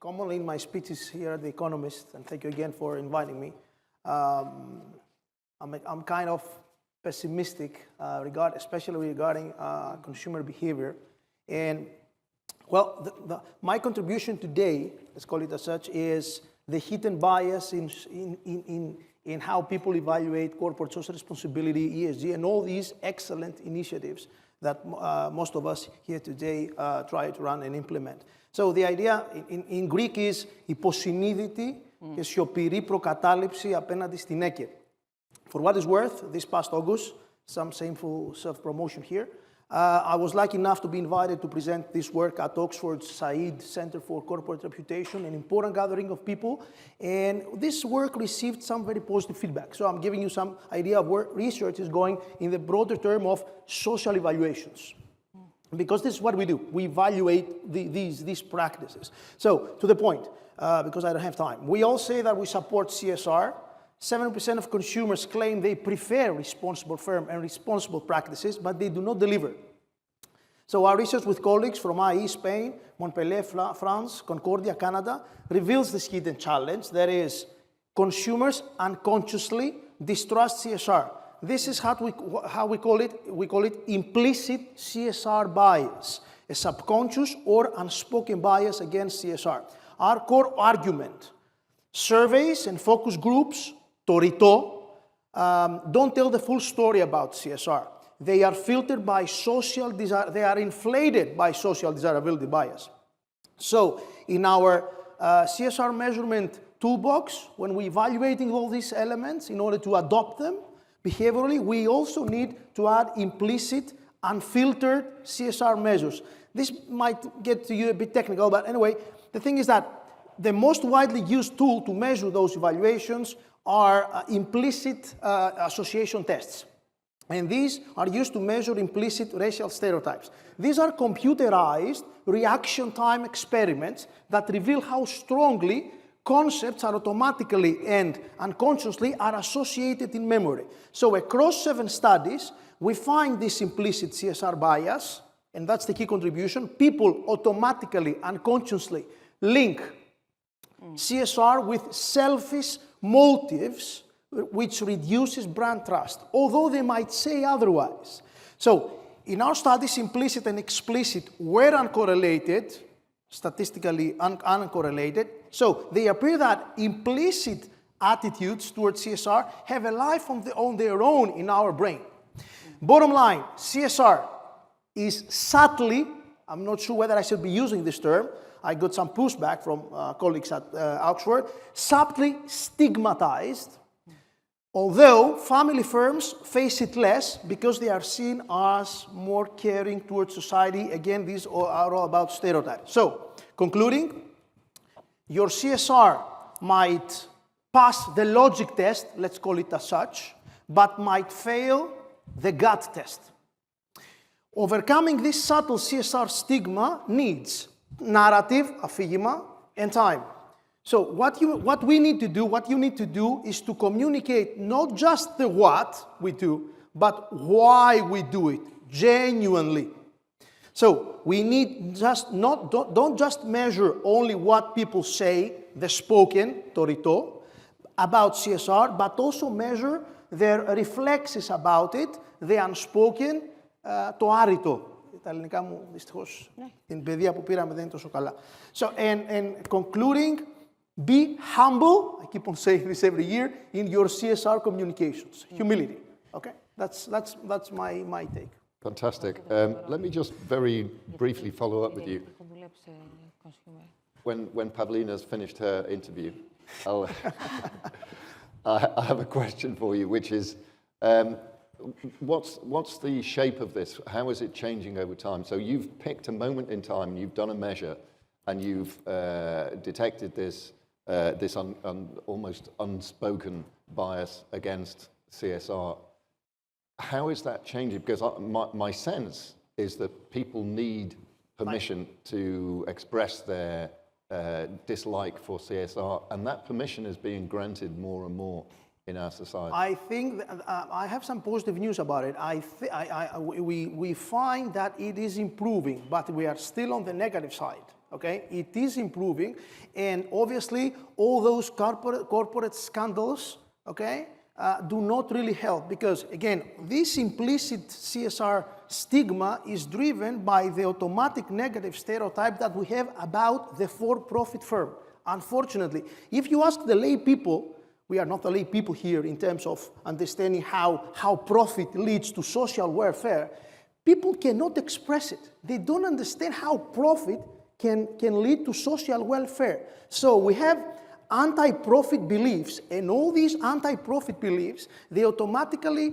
commonly in my speeches here at The Economist, and thank you again for inviting me, I'm kind of pessimistic, especially regarding consumer behavior. And well, my contribution today, let's call it as such, is the hidden bias in how people evaluate corporate social responsibility, ESG, and all these excellent initiatives that most of us here today try to run and implement. So the idea in Greek is υποσυνείδητη και σιωπηρή προκατάληψη απέναντι στην ΕΚΕ. For what is worth, this past August, some shameful self-promotion here, I was lucky enough to be invited to present this work at Oxford's Said Center for Corporate Reputation, an important gathering of people. And this work received some very positive feedback. So I'm giving you some idea of where research is going in the broader term of social evaluations. Because this is what we do. We evaluate these practices. So, to the point, because I don't have time, we all say that we support CSR. 70% of consumers claim they prefer responsible firm and responsible practices, but they do not deliver. So our research with colleagues from IE, Spain, Montpellier, France, Concordia, Canada, reveals this hidden challenge. That is, consumers unconsciously distrust CSR. This is how we call it. We call it implicit CSR bias, a subconscious or unspoken bias against CSR. Our core argument, surveys and focus groups, το ρητό, don't tell the full story about CSR. They are filtered by they are inflated by social desirability bias. So, in our CSR measurement toolbox, when we're evaluating all these elements in order to adopt them behaviorally, we also need to add implicit, unfiltered CSR measures. This might get to you a bit technical, but anyway, the thing is that the most widely used tool to measure those evaluations are implicit association tests. And these are used to measure implicit racial stereotypes. These are computerized reaction time experiments that reveal how strongly concepts are automatically and unconsciously are associated in memory. So across 7 studies, we find this implicit CSR bias, and that's the key contribution. People automatically, unconsciously link CSR with selfish motives, which reduces brand trust, although they might say otherwise. So, in our studies, implicit and explicit were uncorrelated, statistically uncorrelated. So, they appear that implicit attitudes towards CSR have a life on their own in our brain. Bottom line, CSR is subtly, I'm not sure whether I should be using this term, I got some pushback from colleagues at Oxford, subtly stigmatized, although family firms face it less because they are seen as more caring towards society. Again, these are all about stereotypes. So, concluding, your CSR might pass the logic test, let's call it as such, but might fail the gut test. Overcoming this subtle CSR stigma needs narrative, αφήγημα, and time. So what you need to do is to communicate not just the what we do, but why we do it, genuinely. So we need don't just measure only what people say, the spoken, το ρητό, about CSR, but also measure their reflexes about it, the unspoken, το άρρητο. Τα ελληνικά μου, δυστυχώς, την παιδεία που πήραμε δεν είναι τόσο καλά. So, and concluding, be humble, I keep on saying this every year, in your CSR communications. Humility, okay? That's my take. Fantastic. Let me just very briefly follow up with you. When Pavlina's finished her interview, I have a question for you, which is, what's the shape of this? How is it changing over time? So you've picked a moment in time, you've done a measure, and you've detected this almost unspoken bias against CSR. How is that changing? Because my sense is that people need permission to express their dislike for CSR, and that permission is being granted more and more in our society. I think I have some positive news about it. We find that it is improving, but we are still on the negative side. okay? It is improving, and obviously all those corporate scandals, okay, do not really help, because again, this implicit CSR stigma is driven by the automatic negative stereotype that we have about the for-profit firm. Unfortunately, if you ask the lay people, we are not the lay people here in terms of understanding how profit leads to social welfare, people cannot express it. They don't understand how profit can lead to social welfare. So we have anti-profit beliefs, and all these anti-profit beliefs, they are automatically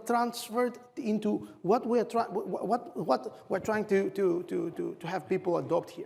transferred into what we're trying to have people adopt here.